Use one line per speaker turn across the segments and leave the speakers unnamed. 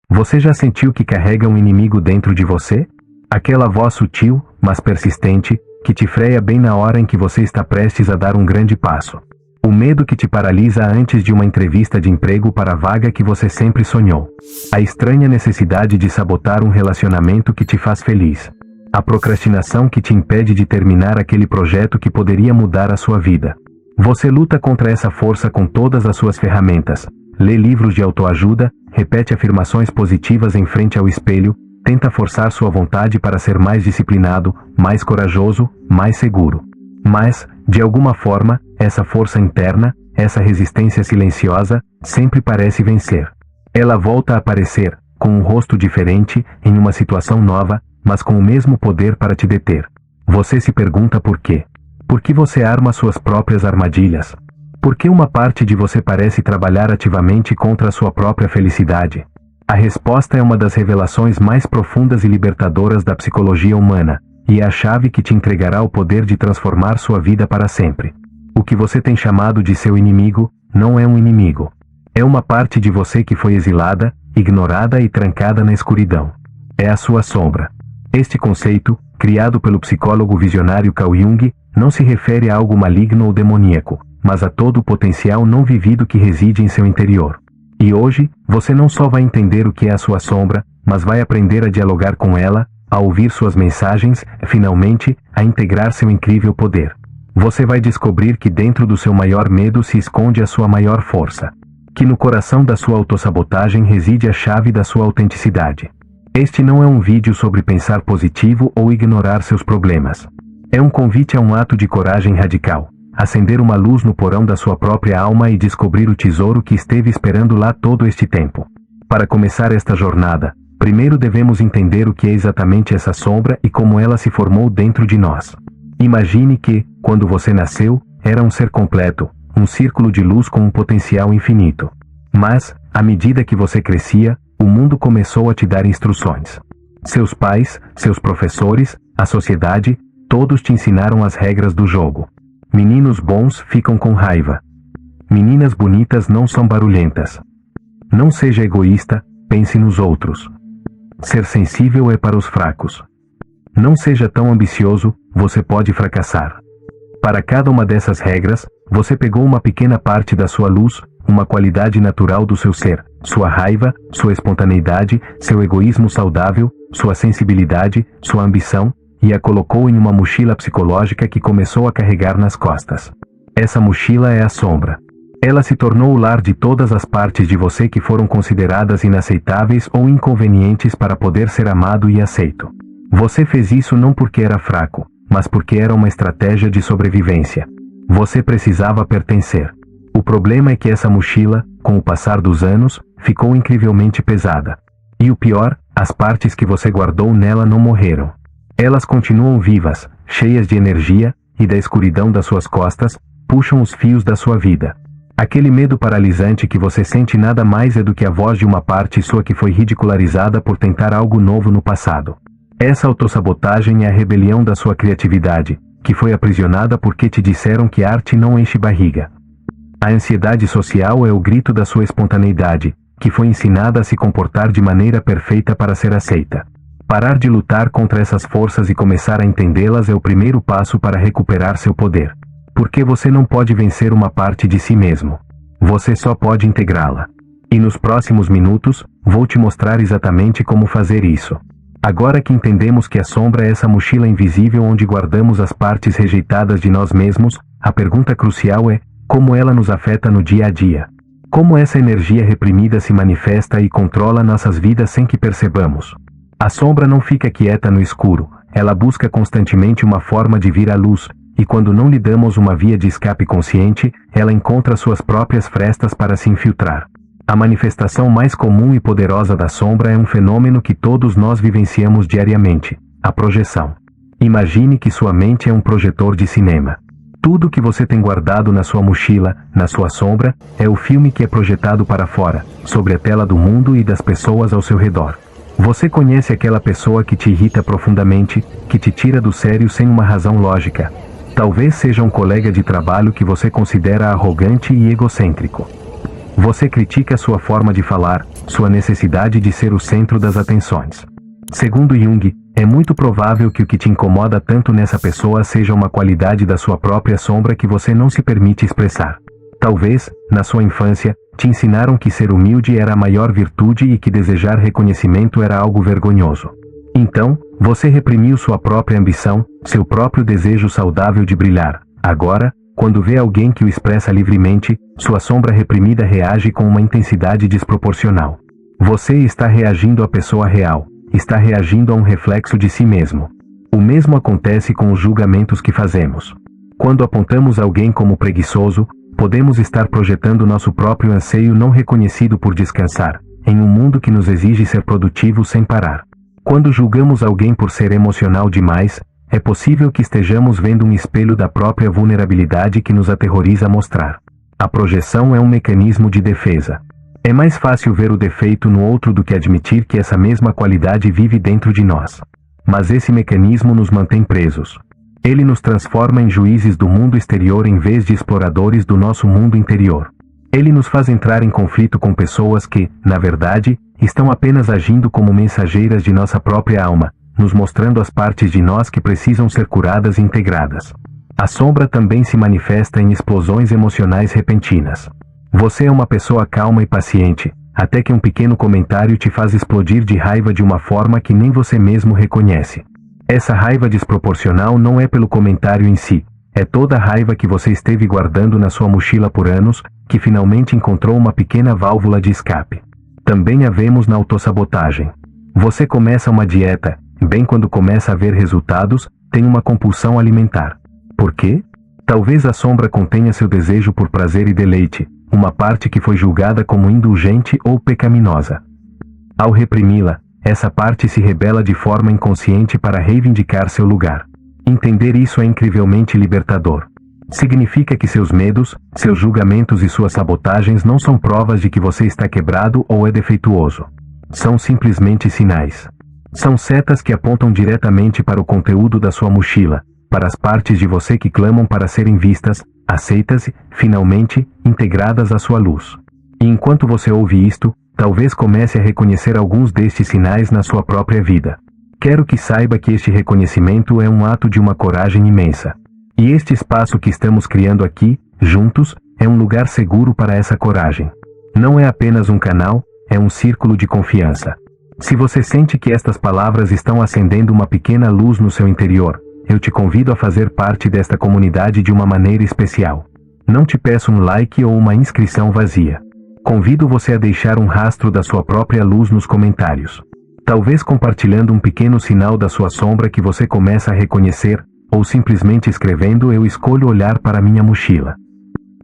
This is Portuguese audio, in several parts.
Você já sentiu que carrega um inimigo dentro de você? Aquela voz sutil, mas persistente, que te freia bem na hora em que você está prestes a dar um grande passo. O medo que te paralisa antes de uma entrevista de emprego para a vaga que você sempre sonhou. A estranha necessidade de sabotar um relacionamento que te faz feliz. A procrastinação que te impede de terminar aquele projeto que poderia mudar a sua vida. Você luta contra essa força com todas as suas ferramentas. Lê livros de autoajuda, repete afirmações positivas em frente ao espelho, tenta forçar sua vontade para ser mais disciplinado, mais corajoso, mais seguro. Mas, de alguma forma, essa força interna, essa resistência silenciosa, sempre parece vencer. Ela volta a aparecer, com um rosto diferente, em uma situação nova, mas com o mesmo poder para te deter. Você se pergunta por quê? Por que você arma suas próprias armadilhas? Por que uma parte de você parece trabalhar ativamente contra a sua própria felicidade? A resposta é uma das revelações mais profundas e libertadoras da psicologia humana, e é a chave que te entregará o poder de transformar sua vida para sempre. O que você tem chamado de seu inimigo, não é um inimigo. É uma parte de você que foi exilada, ignorada e trancada na escuridão. É a sua sombra. Este conceito, criado pelo psicólogo visionário Carl Jung, não se refere a algo maligno ou demoníaco, mas a todo o potencial não vivido que reside em seu interior. E hoje, você não só vai entender o que é a sua sombra, mas vai aprender a dialogar com ela, a ouvir suas mensagens, finalmente, a integrar seu incrível poder. Você vai descobrir que dentro do seu maior medo se esconde a sua maior força. Que no coração da sua autossabotagem reside a chave da sua autenticidade. Este não é um vídeo sobre pensar positivo ou ignorar seus problemas. É um convite a um ato de coragem radical. Acender uma luz no porão da sua própria alma e descobrir o tesouro que esteve esperando lá todo este tempo. Para começar esta jornada, primeiro devemos entender o que é exatamente essa sombra e como ela se formou dentro de nós. Imagine que, quando você nasceu, era um ser completo, um círculo de luz com um potencial infinito. Mas, à medida que você crescia, o mundo começou a te dar instruções. Seus pais, seus professores, a sociedade, todos te ensinaram as regras do jogo. Meninos bons ficam com raiva. Meninas bonitas não são barulhentas. Não seja egoísta, pense nos outros. Ser sensível é para os fracos. Não seja tão ambicioso, você pode fracassar. Para cada uma dessas regras, você pegou uma pequena parte da sua luz, uma qualidade natural do seu ser, sua raiva, sua espontaneidade, seu egoísmo saudável, sua sensibilidade, sua ambição, e a colocou em uma mochila psicológica que começou a carregar nas costas. Essa mochila é a sombra. Ela se tornou o lar de todas as partes de você que foram consideradas inaceitáveis ou inconvenientes para poder ser amado e aceito. Você fez isso não porque era fraco, mas porque era uma estratégia de sobrevivência. Você precisava pertencer. O problema é que essa mochila, com o passar dos anos, ficou incrivelmente pesada. E o pior, as partes que você guardou nela não morreram. Elas continuam vivas, cheias de energia, e da escuridão das suas costas, puxam os fios da sua vida. Aquele medo paralisante que você sente nada mais é do que a voz de uma parte sua que foi ridicularizada por tentar algo novo no passado. Essa autossabotagem é a rebelião da sua criatividade, que foi aprisionada porque te disseram que arte não enche barriga. A ansiedade social é o grito da sua espontaneidade, que foi ensinada a se comportar de maneira perfeita para ser aceita. Parar de lutar contra essas forças e começar a entendê-las é o primeiro passo para recuperar seu poder. Porque você não pode vencer uma parte de si mesmo. Você só pode integrá-la. E nos próximos minutos, vou te mostrar exatamente como fazer isso. Agora que entendemos que a sombra é essa mochila invisível onde guardamos as partes rejeitadas de nós mesmos, a pergunta crucial é: como ela nos afeta no dia a dia? Como essa energia reprimida se manifesta e controla nossas vidas sem que percebamos? A sombra não fica quieta no escuro, ela busca constantemente uma forma de vir à luz, e quando não lhe damos uma via de escape consciente, ela encontra suas próprias frestas para se infiltrar. A manifestação mais comum e poderosa da sombra é um fenômeno que todos nós vivenciamos diariamente: a projeção. Imagine que sua mente é um projetor de cinema. Tudo que você tem guardado na sua mochila, na sua sombra, é o filme que é projetado para fora, sobre a tela do mundo e das pessoas ao seu redor. Você conhece aquela pessoa que te irrita profundamente, que te tira do sério sem uma razão lógica. Talvez seja um colega de trabalho que você considera arrogante e egocêntrico. Você critica sua forma de falar, sua necessidade de ser o centro das atenções. Segundo Jung, é muito provável que o que te incomoda tanto nessa pessoa seja uma qualidade da sua própria sombra que você não se permite expressar. Talvez, na sua infância, te ensinaram que ser humilde era a maior virtude e que desejar reconhecimento era algo vergonhoso. Então, você reprimiu sua própria ambição, seu próprio desejo saudável de brilhar. Agora, quando vê alguém que o expressa livremente, sua sombra reprimida reage com uma intensidade desproporcional. Você está reagindo à pessoa real, está reagindo a um reflexo de si mesmo. O mesmo acontece com os julgamentos que fazemos. Quando apontamos alguém como preguiçoso, podemos estar projetando nosso próprio anseio não reconhecido por descansar, em um mundo que nos exige ser produtivo sem parar. Quando julgamos alguém por ser emocional demais, é possível que estejamos vendo um espelho da própria vulnerabilidade que nos aterroriza mostrar. A projeção é um mecanismo de defesa. É mais fácil ver o defeito no outro do que admitir que essa mesma qualidade vive dentro de nós. Mas esse mecanismo nos mantém presos. Ele nos transforma em juízes do mundo exterior em vez de exploradores do nosso mundo interior. Ele nos faz entrar em conflito com pessoas que, na verdade, estão apenas agindo como mensageiras de nossa própria alma, nos mostrando as partes de nós que precisam ser curadas e integradas. A sombra também se manifesta em explosões emocionais repentinas. Você é uma pessoa calma e paciente, até que um pequeno comentário te faz explodir de raiva de uma forma que nem você mesmo reconhece. Essa raiva desproporcional não é pelo comentário em si, é toda a raiva que você esteve guardando na sua mochila por anos, que finalmente encontrou uma pequena válvula de escape. Também a vemos na autossabotagem. Você começa uma dieta, bem quando começa a ver resultados, tem uma compulsão alimentar. Por quê? Talvez a sombra contenha seu desejo por prazer e deleite, uma parte que foi julgada como indulgente ou pecaminosa. Ao reprimi-la, essa parte se rebela de forma inconsciente para reivindicar seu lugar. Entender isso é incrivelmente libertador. Significa que seus medos, seus julgamentos e suas sabotagens não são provas de que você está quebrado ou é defeituoso. São simplesmente sinais. São setas que apontam diretamente para o conteúdo da sua mochila, para as partes de você que clamam para serem vistas, aceitas e, finalmente, integradas à sua luz. E enquanto você ouve isto, talvez comece a reconhecer alguns destes sinais na sua própria vida. Quero que saiba que este reconhecimento é um ato de uma coragem imensa. E este espaço que estamos criando aqui, juntos, é um lugar seguro para essa coragem. Não é apenas um canal, é um círculo de confiança. Se você sente que estas palavras estão acendendo uma pequena luz no seu interior, eu te convido a fazer parte desta comunidade de uma maneira especial. Não te peço um like ou uma inscrição vazia. Convido você a deixar um rastro da sua própria luz nos comentários. Talvez compartilhando um pequeno sinal da sua sombra que você começa a reconhecer, ou simplesmente escrevendo "Eu escolho olhar para minha mochila".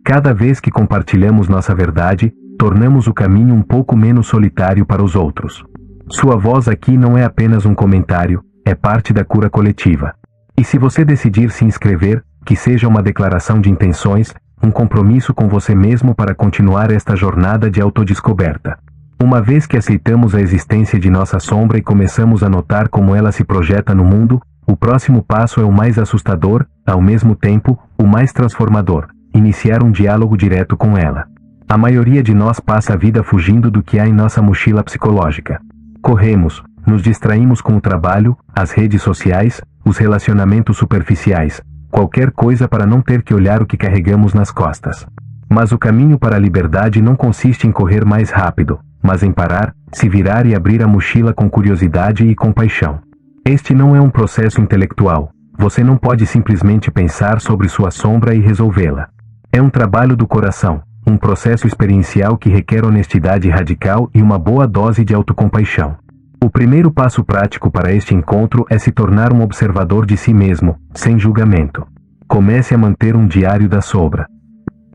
Cada vez que compartilhamos nossa verdade, tornamos o caminho um pouco menos solitário para os outros. Sua voz aqui não é apenas um comentário, é parte da cura coletiva. E se você decidir se inscrever, que seja uma declaração de intenções, um compromisso com você mesmo para continuar esta jornada de autodescoberta. Uma vez que aceitamos a existência de nossa sombra e começamos a notar como ela se projeta no mundo, o próximo passo é o mais assustador, ao mesmo tempo, o mais transformador: iniciar um diálogo direto com ela. A maioria de nós passa a vida fugindo do que há em nossa mochila psicológica. Corremos, nos distraímos com o trabalho, as redes sociais, os relacionamentos superficiais, qualquer coisa para não ter que olhar o que carregamos nas costas. Mas o caminho para a liberdade não consiste em correr mais rápido, mas em parar, se virar e abrir a mochila com curiosidade e compaixão. Este não é um processo intelectual. Você não pode simplesmente pensar sobre sua sombra e resolvê-la. É um trabalho do coração, um processo experiencial que requer honestidade radical e uma boa dose de autocompaixão. O primeiro passo prático para este encontro é se tornar um observador de si mesmo, sem julgamento. Comece a manter um diário da sombra.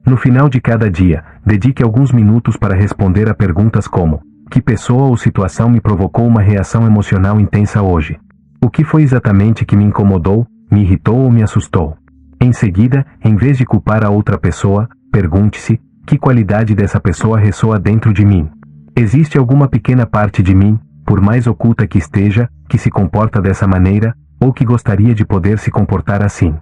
No final de cada dia, dedique alguns minutos para responder a perguntas como: que pessoa ou situação me provocou uma reação emocional intensa hoje? O que foi exatamente que me incomodou, me irritou ou me assustou? Em seguida, em vez de culpar a outra pessoa, pergunte-se: que qualidade dessa pessoa ressoa dentro de mim? Existe alguma pequena parte de mim, por mais oculta que esteja, que se comporta dessa maneira, ou que gostaria de poder se comportar assim?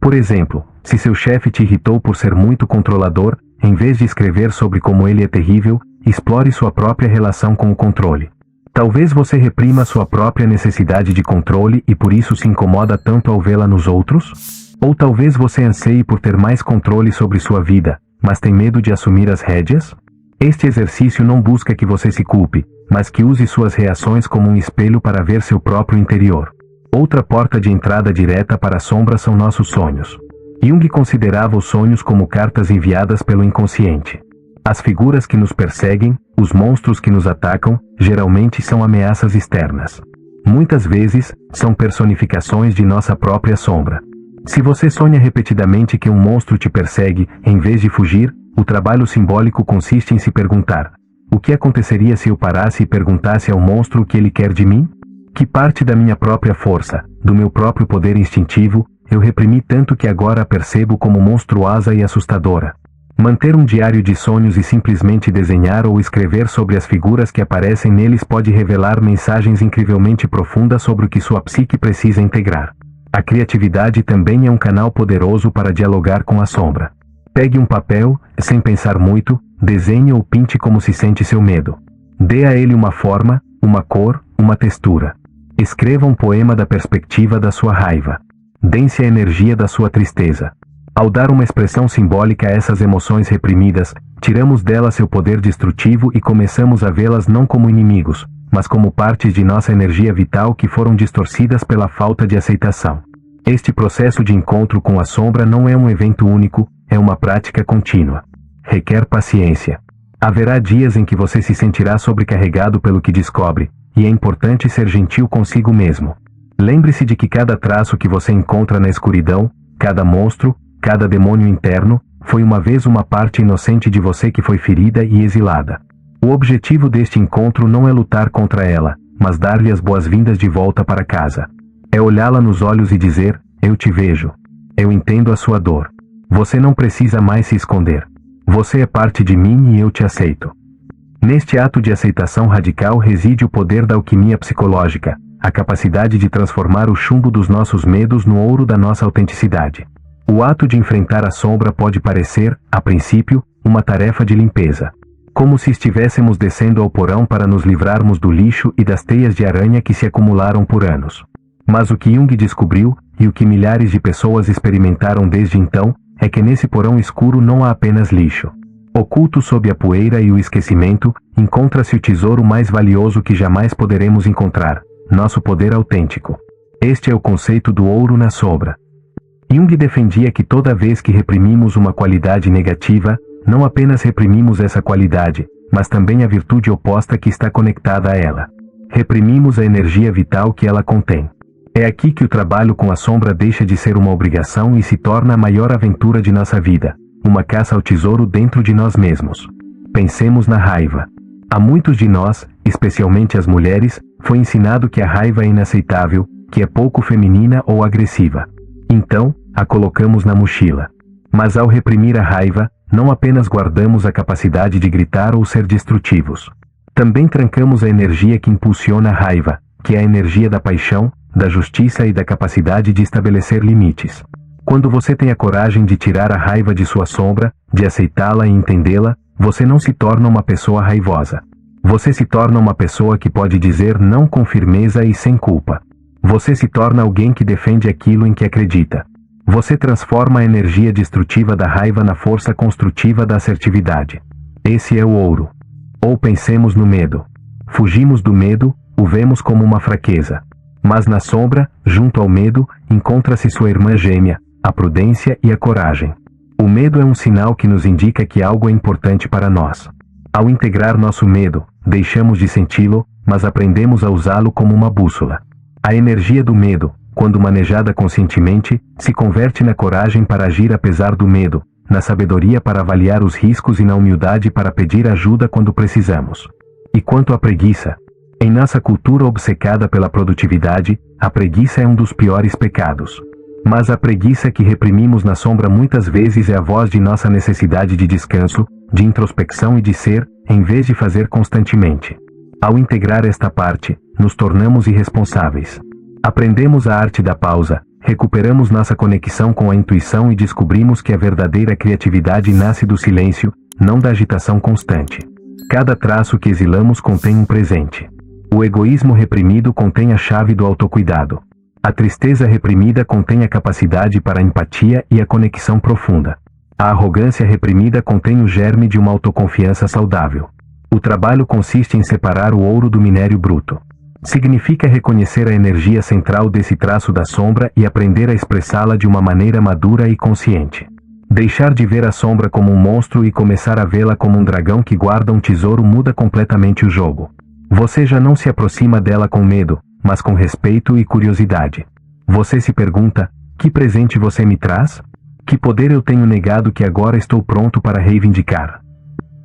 Por exemplo, se seu chefe te irritou por ser muito controlador, em vez de escrever sobre como ele é terrível, explore sua própria relação com o controle. Talvez você reprima sua própria necessidade de controle e por isso se incomoda tanto ao vê-la nos outros? Ou talvez você anseie por ter mais controle sobre sua vida, mas tem medo de assumir as rédeas? Este exercício não busca que você se culpe, mas que use suas reações como um espelho para ver seu próprio interior. Outra porta de entrada direta para a sombra são nossos sonhos. Jung considerava os sonhos como cartas enviadas pelo inconsciente. As figuras que nos perseguem, os monstros que nos atacam, geralmente são ameaças externas. Muitas vezes, são personificações de nossa própria sombra. Se você sonha repetidamente que um monstro te persegue, em vez de fugir, o trabalho simbólico consiste em se perguntar: o que aconteceria se eu parasse e perguntasse ao monstro o que ele quer de mim? Que parte da minha própria força, do meu próprio poder instintivo, eu reprimi tanto que agora a percebo como monstruosa e assustadora? Manter um diário de sonhos e simplesmente desenhar ou escrever sobre as figuras que aparecem neles pode revelar mensagens incrivelmente profundas sobre o que sua psique precisa integrar. A criatividade também é um canal poderoso para dialogar com a sombra. Pegue um papel, sem pensar muito, desenhe ou pinte como se sente seu medo. Dê a ele uma forma, uma cor, uma textura. Escreva um poema da perspectiva da sua raiva. Dense a energia da sua tristeza. Ao dar uma expressão simbólica a essas emoções reprimidas, tiramos delas seu poder destrutivo e começamos a vê-las não como inimigos, mas como partes de nossa energia vital que foram distorcidas pela falta de aceitação. Este processo de encontro com a sombra não é um evento único, é uma prática contínua. Requer paciência. Haverá dias em que você se sentirá sobrecarregado pelo que descobre, e é importante ser gentil consigo mesmo. Lembre-se de que cada traço que você encontra na escuridão, cada monstro, cada demônio interno, foi uma vez uma parte inocente de você que foi ferida e exilada. O objetivo deste encontro não é lutar contra ela, mas dar-lhe as boas-vindas de volta para casa. É olhá-la nos olhos e dizer: eu te vejo. Eu entendo a sua dor. Você não precisa mais se esconder. Você é parte de mim e eu te aceito. Neste ato de aceitação radical reside o poder da alquimia psicológica, a capacidade de transformar o chumbo dos nossos medos no ouro da nossa autenticidade. O ato de enfrentar a sombra pode parecer, a princípio, uma tarefa de limpeza. Como se estivéssemos descendo ao porão para nos livrarmos do lixo e das teias de aranha que se acumularam por anos. Mas o que Jung descobriu, e o que milhares de pessoas experimentaram desde então, é que nesse porão escuro não há apenas lixo. Oculto sob a poeira e o esquecimento, encontra-se o tesouro mais valioso que jamais poderemos encontrar: nosso poder autêntico. Este é o conceito do ouro na sombra. Jung defendia que toda vez que reprimimos uma qualidade negativa, não apenas reprimimos essa qualidade, mas também a virtude oposta que está conectada a ela. Reprimimos a energia vital que ela contém. É aqui que o trabalho com a sombra deixa de ser uma obrigação e se torna a maior aventura de nossa vida, uma caça ao tesouro dentro de nós mesmos. Pensemos na raiva. A muitos de nós, especialmente as mulheres, foi ensinado que a raiva é inaceitável, que é pouco feminina ou agressiva. Então, a colocamos na mochila. Mas ao reprimir a raiva, não apenas guardamos a capacidade de gritar ou ser destrutivos. Também trancamos a energia que impulsiona a raiva, que é a energia da paixão, da justiça e da capacidade de estabelecer limites. Quando você tem a coragem de tirar a raiva de sua sombra, de aceitá-la e entendê-la, você não se torna uma pessoa raivosa. Você se torna uma pessoa que pode dizer não com firmeza e sem culpa. Você se torna alguém que defende aquilo em que acredita. Você transforma a energia destrutiva da raiva na força construtiva da assertividade. Esse é o ouro. Ou pensemos no medo. Fugimos do medo, o vemos como uma fraqueza. Mas na sombra, junto ao medo, encontra-se sua irmã gêmea, a prudência e a coragem. O medo é um sinal que nos indica que algo é importante para nós. Ao integrar nosso medo, deixamos de senti-lo, mas aprendemos a usá-lo como uma bússola. A energia do medo, quando manejada conscientemente, se converte na coragem para agir apesar do medo, na sabedoria para avaliar os riscos e na humildade para pedir ajuda quando precisamos. E quanto à preguiça? Em nossa cultura obcecada pela produtividade, a preguiça é um dos piores pecados. Mas a preguiça que reprimimos na sombra muitas vezes é a voz de nossa necessidade de descanso, de introspecção e de ser, em vez de fazer constantemente. Ao integrar esta parte, nos tornamos irresponsáveis. Aprendemos a arte da pausa, recuperamos nossa conexão com a intuição e descobrimos que a verdadeira criatividade nasce do silêncio, não da agitação constante. Cada traço que exilamos contém um presente. O egoísmo reprimido contém a chave do autocuidado. A tristeza reprimida contém a capacidade para a empatia e a conexão profunda. A arrogância reprimida contém o germe de uma autoconfiança saudável. O trabalho consiste em separar o ouro do minério bruto. Significa reconhecer a energia central desse traço da sombra e aprender a expressá-la de uma maneira madura e consciente. Deixar de ver a sombra como um monstro e começar a vê-la como um dragão que guarda um tesouro muda completamente o jogo. Você já não se aproxima dela com medo, mas com respeito e curiosidade. Você se pergunta: que presente você me traz? Que poder eu tenho negado que agora estou pronto para reivindicar?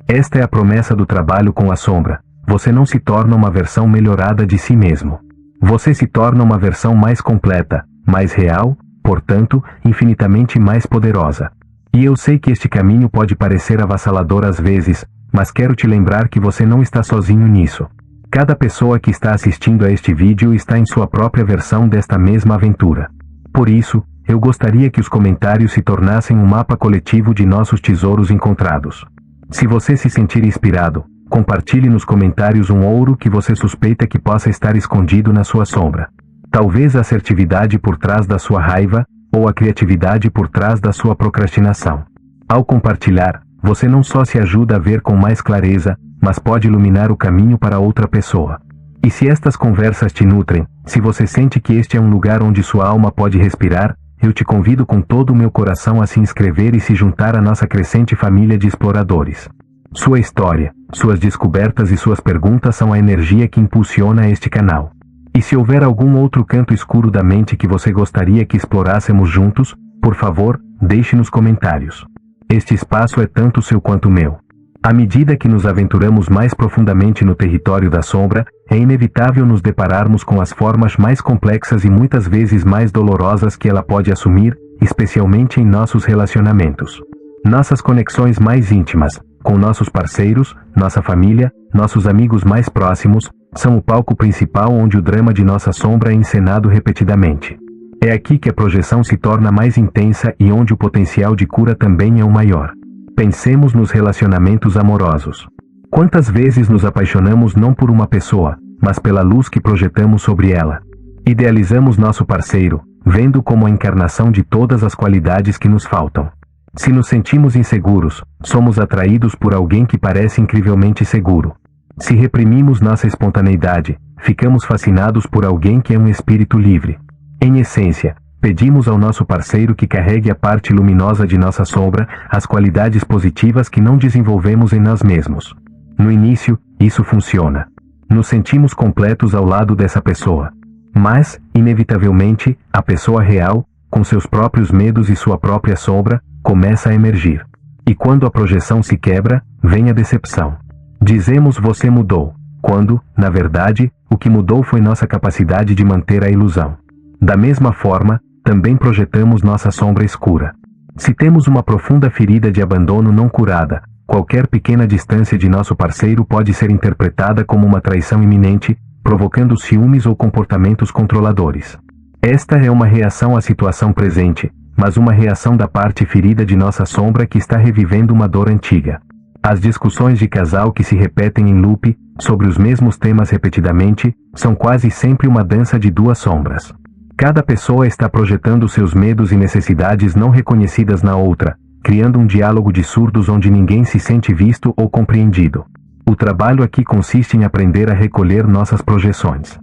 Esta é a promessa do trabalho com a sombra. Você não se torna uma versão melhorada de si mesmo. Você se torna uma versão mais completa, mais real, portanto, infinitamente mais poderosa. E eu sei que este caminho pode parecer avassalador às vezes, mas quero te lembrar que você não está sozinho nisso. Cada pessoa que está assistindo a este vídeo está em sua própria versão desta mesma aventura. Por isso, eu gostaria que os comentários se tornassem um mapa coletivo de nossos tesouros encontrados. Se você se sentir inspirado, compartilhe nos comentários um ouro que você suspeita que possa estar escondido na sua sombra. Talvez a assertividade por trás da sua raiva, ou a criatividade por trás da sua procrastinação. Ao compartilhar, você não só se ajuda a ver com mais clareza, mas pode iluminar o caminho para outra pessoa. E se estas conversas te nutrem, se você sente que este é um lugar onde sua alma pode respirar, eu te convido com todo o meu coração a se inscrever e se juntar à nossa crescente família de exploradores. Sua história, suas descobertas e suas perguntas são a energia que impulsiona este canal. E se houver algum outro canto escuro da mente que você gostaria que explorássemos juntos, por favor, deixe nos comentários. Este espaço é tanto seu quanto meu. À medida que nos aventuramos mais profundamente no território da sombra, é inevitável nos depararmos com as formas mais complexas e muitas vezes mais dolorosas que ela pode assumir, especialmente em nossos relacionamentos. Nossas conexões mais íntimas, com nossos parceiros, nossa família, nossos amigos mais próximos, são o palco principal onde o drama de nossa sombra é encenado repetidamente. É aqui que a projeção se torna mais intensa e onde o potencial de cura também é o maior. Pensemos nos relacionamentos amorosos. Quantas vezes nos apaixonamos não por uma pessoa, mas pela luz que projetamos sobre ela? Idealizamos nosso parceiro, vendo como a encarnação de todas as qualidades que nos faltam. Se nos sentimos inseguros, somos atraídos por alguém que parece incrivelmente seguro. Se reprimimos nossa espontaneidade, ficamos fascinados por alguém que é um espírito livre. Em essência, pedimos ao nosso parceiro que carregue a parte luminosa de nossa sombra, as qualidades positivas que não desenvolvemos em nós mesmos. No início, isso funciona. Nos sentimos completos ao lado dessa pessoa. Mas, inevitavelmente, a pessoa real, com seus próprios medos e sua própria sombra, começa a emergir. E quando a projeção se quebra, vem a decepção. Dizemos você mudou, quando, na verdade, o que mudou foi nossa capacidade de manter a ilusão. Da mesma forma, também projetamos nossa sombra escura. Se temos uma profunda ferida de abandono não curada, qualquer pequena distância de nosso parceiro pode ser interpretada como uma traição iminente, provocando ciúmes ou comportamentos controladores. Esta é uma reação à situação presente, mas uma reação da parte ferida de nossa sombra que está revivendo uma dor antiga. As discussões de casal que se repetem em loop, sobre os mesmos temas repetidamente, são quase sempre uma dança de duas sombras. Cada pessoa está projetando seus medos e necessidades não reconhecidas na outra, criando um diálogo de surdos onde ninguém se sente visto ou compreendido. O trabalho aqui consiste em aprender a recolher nossas projeções.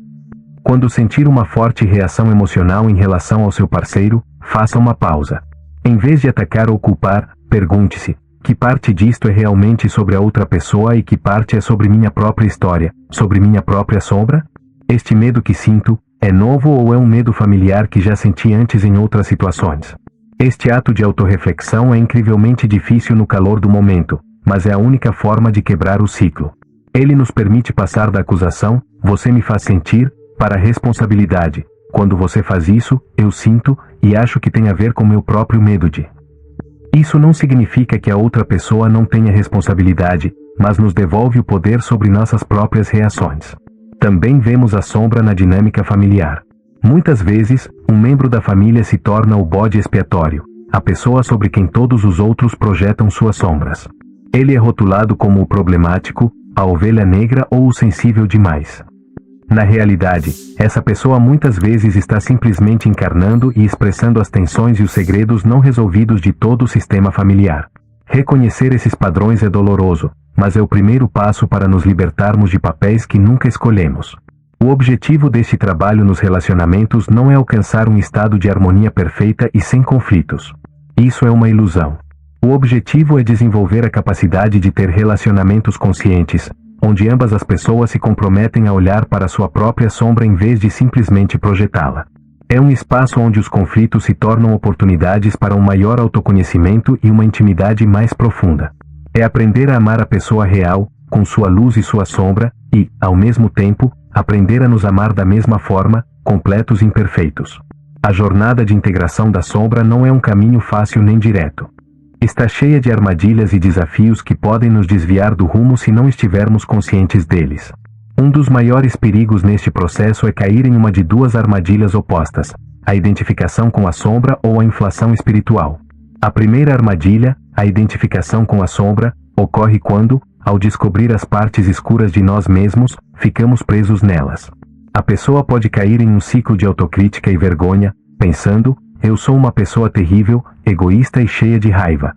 Quando sentir uma forte reação emocional em relação ao seu parceiro, faça uma pausa. Em vez de atacar ou culpar, pergunte-se: que parte disto é realmente sobre a outra pessoa e que parte é sobre minha própria história, sobre minha própria sombra? Este medo que sinto, é novo ou é um medo familiar que já senti antes em outras situações? Este ato de autorreflexão é incrivelmente difícil no calor do momento, mas é a única forma de quebrar o ciclo. Ele nos permite passar da acusação, você me faz sentir, para a responsabilidade. Quando você faz isso, eu sinto, e acho que tem a ver com meu próprio medo de. Isso não significa que a outra pessoa não tenha responsabilidade, mas nos devolve o poder sobre nossas próprias reações. Também vemos a sombra na dinâmica familiar. Muitas vezes, Um membro da família se torna o bode expiatório, a pessoa sobre quem todos os outros projetam suas sombras. Ele é rotulado como o problemático, a ovelha negra ou o sensível demais. Na realidade, essa pessoa muitas vezes está simplesmente encarnando e expressando as tensões e os segredos não resolvidos de todo o sistema familiar. Reconhecer esses padrões é doloroso, mas é o primeiro passo para nos libertarmos de papéis que nunca escolhemos. O objetivo deste trabalho nos relacionamentos não é alcançar um estado de harmonia perfeita e sem conflitos. Isso é uma ilusão. O objetivo é desenvolver a capacidade de ter relacionamentos conscientes, onde ambas as pessoas se comprometem a olhar para sua própria sombra em vez de simplesmente projetá-la. É um espaço onde os conflitos se tornam oportunidades para um maior autoconhecimento e uma intimidade mais profunda. É aprender a amar a pessoa real, com sua luz e sua sombra, e, ao mesmo tempo, aprender a nos amar da mesma forma, completos e imperfeitos. A jornada de integração da sombra não é um caminho fácil nem direto. Está cheia de armadilhas e desafios que podem nos desviar do rumo se não estivermos conscientes deles. Um dos maiores perigos neste processo é cair em uma de duas armadilhas opostas: a identificação com a sombra ou a inflação espiritual. A primeira armadilha, a identificação com a sombra, ocorre quando, ao descobrir as partes escuras de nós mesmos, ficamos presos nelas. A pessoa pode cair em um ciclo de autocrítica e vergonha, pensando: eu sou uma pessoa terrível, egoísta e cheia de raiva.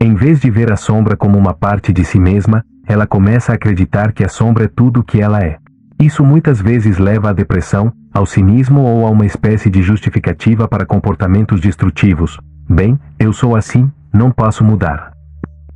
Em vez de ver a sombra como uma parte de si mesma, ela começa a acreditar que a sombra é tudo o que ela é. Isso muitas vezes leva à depressão, ao cinismo ou a uma espécie de justificativa para comportamentos destrutivos. Bem, eu sou assim, não posso mudar.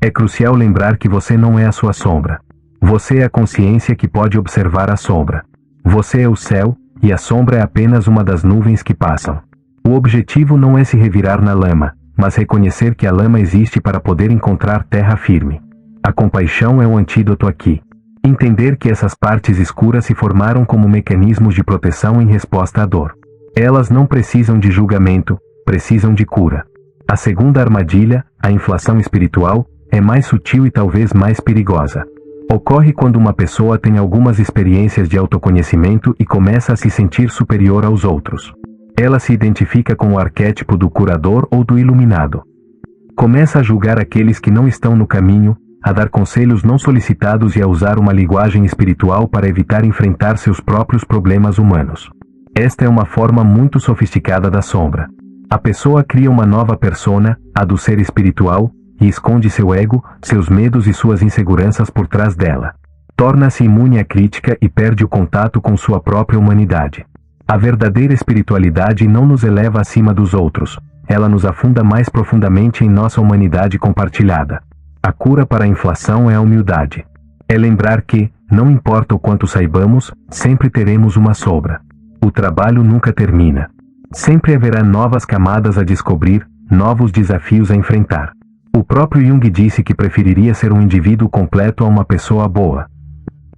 É crucial lembrar que você não é a sua sombra. Você é a consciência que pode observar a sombra. Você é o céu, e a sombra é apenas uma das nuvens que passam. O objetivo não é se revirar na lama, mas reconhecer que a lama existe para poder encontrar terra firme. A compaixão é o antídoto aqui. Entender que essas partes escuras se formaram como mecanismos de proteção em resposta à dor. Elas não precisam de julgamento, precisam de cura. A segunda armadilha, a inflação espiritual, é mais sutil e talvez mais perigosa. Ocorre quando uma pessoa tem algumas experiências de autoconhecimento e começa a se sentir superior aos outros. Ela se identifica com o arquétipo do curador ou do iluminado. Começa a julgar aqueles que não estão no caminho, a dar conselhos não solicitados e a usar uma linguagem espiritual para evitar enfrentar seus próprios problemas humanos. Esta é uma forma muito sofisticada da sombra. A pessoa cria uma nova persona, a do ser espiritual, e esconde seu ego, seus medos e suas inseguranças por trás dela. Torna-se imune à crítica e perde o contato com sua própria humanidade. A verdadeira espiritualidade não nos eleva acima dos outros, ela nos afunda mais profundamente em nossa humanidade compartilhada. A cura para a inflação é a humildade. É lembrar que, não importa o quanto saibamos, sempre teremos uma sombra. O trabalho nunca termina. Sempre haverá novas camadas a descobrir, novos desafios a enfrentar. O próprio Jung disse que preferiria ser um indivíduo completo a uma pessoa boa.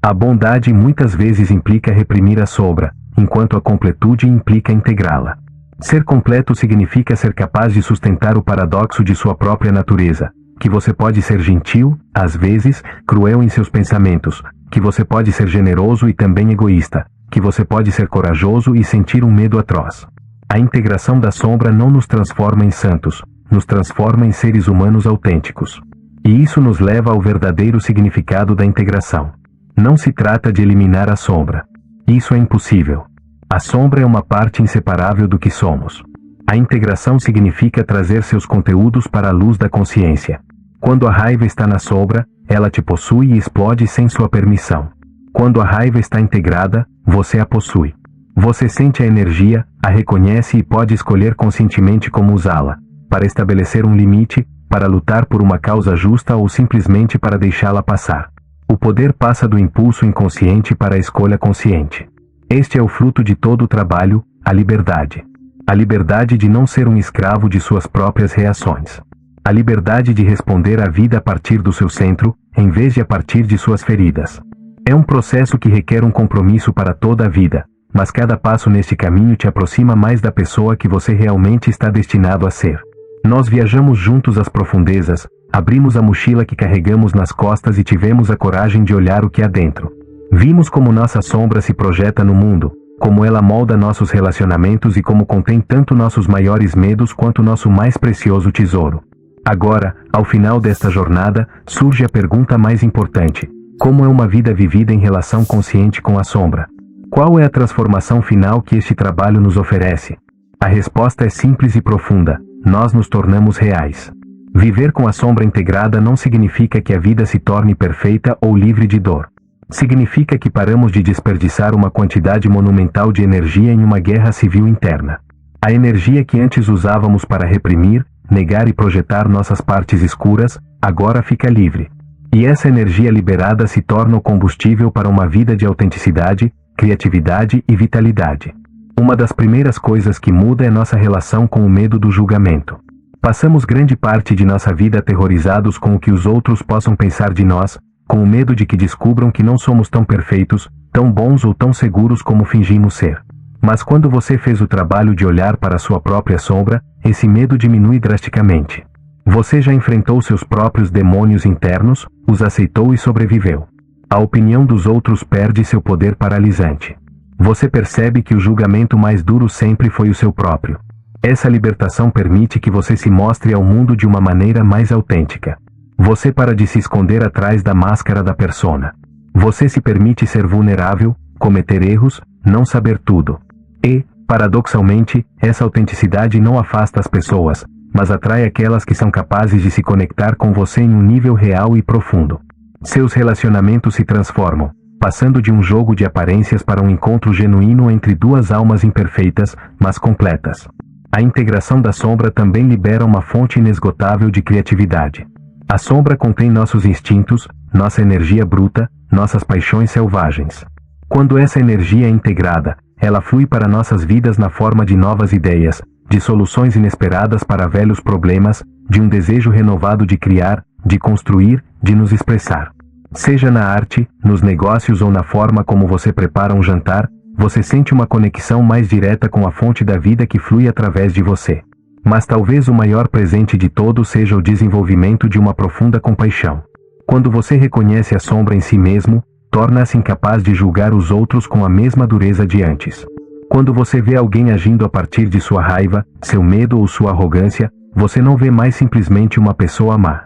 A bondade muitas vezes implica reprimir a sombra, enquanto a completude implica integrá-la. Ser completo significa ser capaz de sustentar o paradoxo de sua própria natureza, que você pode ser gentil, às vezes, cruel em seus pensamentos, que você pode ser generoso e também egoísta, que você pode ser corajoso e sentir um medo atroz. A integração da sombra não nos transforma em santos, nos transforma em seres humanos autênticos. E isso nos leva ao verdadeiro significado da integração. Não se trata de eliminar a sombra. Isso é impossível. A sombra é uma parte inseparável do que somos. A integração significa trazer seus conteúdos para a luz da consciência. Quando a raiva está na sombra, ela te possui e explode sem sua permissão. Quando a raiva está integrada, você a possui. Você sente a energia, a reconhece e pode escolher conscientemente como usá-la, para estabelecer um limite, para lutar por uma causa justa ou simplesmente para deixá-la passar. O poder passa do impulso inconsciente para a escolha consciente. Este é o fruto de todo o trabalho, a liberdade. A liberdade de não ser um escravo de suas próprias reações. A liberdade de responder à vida a partir do seu centro, em vez de a partir de suas feridas. É um processo que requer um compromisso para toda a vida, mas cada passo neste caminho te aproxima mais da pessoa que você realmente está destinado a ser. Nós viajamos juntos às profundezas, abrimos a mochila que carregamos nas costas e tivemos a coragem de olhar o que há dentro. Vimos como nossa sombra se projeta no mundo, como ela molda nossos relacionamentos e como contém tanto nossos maiores medos quanto nosso mais precioso tesouro. Agora, ao final desta jornada, surge a pergunta mais importante: como é uma vida vivida em relação consciente com a sombra? Qual é a transformação final que este trabalho nos oferece? A resposta é simples e profunda: nós nos tornamos reais. Viver com a sombra integrada não significa que a vida se torne perfeita ou livre de dor. Significa que paramos de desperdiçar uma quantidade monumental de energia em uma guerra civil interna. A energia que antes usávamos para reprimir, negar e projetar nossas partes escuras, agora fica livre. E essa energia liberada se torna o combustível para uma vida de autenticidade, criatividade e vitalidade. Uma das primeiras coisas que muda é nossa relação com o medo do julgamento. Passamos grande parte de nossa vida aterrorizados com o que os outros possam pensar de nós, com o medo de que descubram que não somos tão perfeitos, tão bons ou tão seguros como fingimos ser. Mas quando você fez o trabalho de olhar para sua própria sombra, esse medo diminui drasticamente. Você já enfrentou seus próprios demônios internos, os aceitou e sobreviveu. A opinião dos outros perde seu poder paralisante. Você percebe que o julgamento mais duro sempre foi o seu próprio. Essa libertação permite que você se mostre ao mundo de uma maneira mais autêntica. Você para de se esconder atrás da máscara da persona. Você se permite ser vulnerável, cometer erros, não saber tudo. E, paradoxalmente, essa autenticidade não afasta as pessoas, mas atrai aquelas que são capazes de se conectar com você em um nível real e profundo. Seus relacionamentos se transformam, passando de um jogo de aparências para um encontro genuíno entre duas almas imperfeitas, mas completas. A integração da sombra também libera uma fonte inesgotável de criatividade. A sombra contém nossos instintos, nossa energia bruta, nossas paixões selvagens. Quando essa energia é integrada, ela flui para nossas vidas na forma de novas ideias, de soluções inesperadas para velhos problemas, de um desejo renovado de criar, de construir, de nos expressar. Seja na arte, nos negócios ou na forma como você prepara um jantar, você sente uma conexão mais direta com a fonte da vida que flui através de você. Mas talvez o maior presente de todos seja o desenvolvimento de uma profunda compaixão. Quando você reconhece a sombra em si mesmo, torna-se incapaz de julgar os outros com a mesma dureza de antes. Quando você vê alguém agindo a partir de sua raiva, seu medo ou sua arrogância, você não vê mais simplesmente uma pessoa má.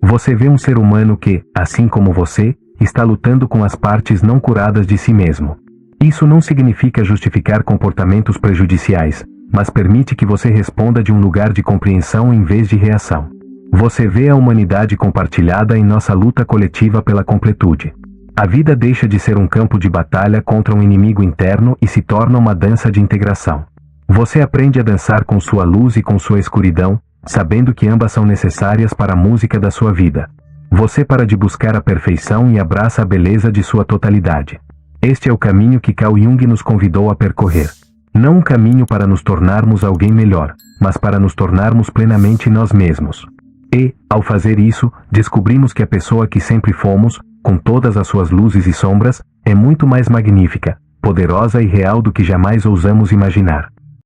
Você vê um ser humano que, assim como você, está lutando com as partes não curadas de si mesmo. Isso não significa justificar comportamentos prejudiciais, mas permite que você responda de um lugar de compreensão em vez de reação. Você vê a humanidade compartilhada em nossa luta coletiva pela completude. A vida deixa de ser um campo de batalha contra um inimigo interno e se torna uma dança de integração. Você aprende a dançar com sua luz e com sua escuridão, sabendo que ambas são necessárias para a música da sua vida. Você para de buscar a perfeição e abraça a beleza de sua totalidade. Este é o caminho que Carl Jung nos convidou a percorrer. Não um caminho para nos tornarmos alguém melhor, mas para nos tornarmos plenamente nós mesmos. E, ao fazer isso, descobrimos que a pessoa que sempre fomos, com todas as suas luzes e sombras, é muito mais magnífica, poderosa e real do que jamais ousamos imaginar.